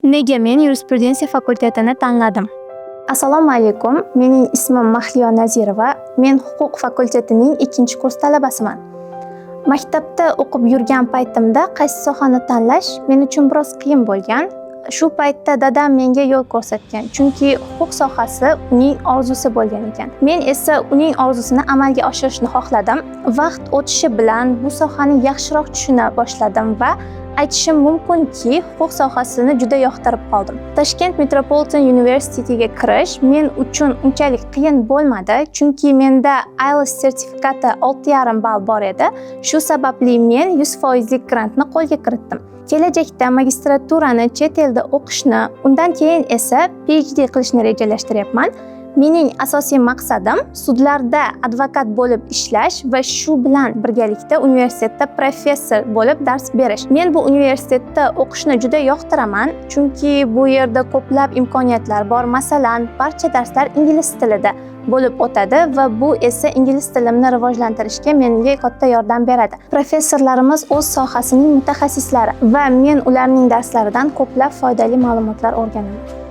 Nega men yurisprudensiya fakultetini tanladim? Assalomu alaykum. Mening ismim Mahliyo Nazirova. Men huquq fakultetining 2-kurs talabasiman. Maktabda o'qib yurgan paytimda qaysi sohani tanlash men uchun biroz qiyin bo'lgan. Shu paytda dadam menga yo'l ko'rsatgan, chunki huquq sohasi uning orzusi bo'lgan ekan. Men esa uning orzusini amalga oshirishni xohladim. Vaqt o'tishi bilan bu sohani yaxshiroq tushuna boshladim va aytishim mumkinki, huquq sohasini juda yoqtirib qoldim. Toshkent Metropolitan University'ga kirish men uchun unchalik qiyin bo'lmadi, chunki menda IELTS sertifikati 6,5 ball bor edi. Shu sababli men 100% grantni qo'lga kiritdim. Kelajakda magistraturani chet elda o'qishni, undan keyin esa PhD qilishni rejalashtiryapman. Mening asosiy maqsadim sudlarda advokat bo'lib ishlash va shu bilan birgalikda universitetda professor bo'lib dars berish. Men bu universitetda o'qishni juda yoqtiraman, chunki bu yerda ko'plab imkoniyatlar bor. Masalan, barcha darslar ingliz tilida bo'lib o'tadi va bu esa ingliz tilimni rivojlantirishga menga katta yordam beradi. Professorlarimiz o'z sohasining mutaxassislari va men ularning darslaridan ko'plab foydali ma'lumotlar o'rganaman.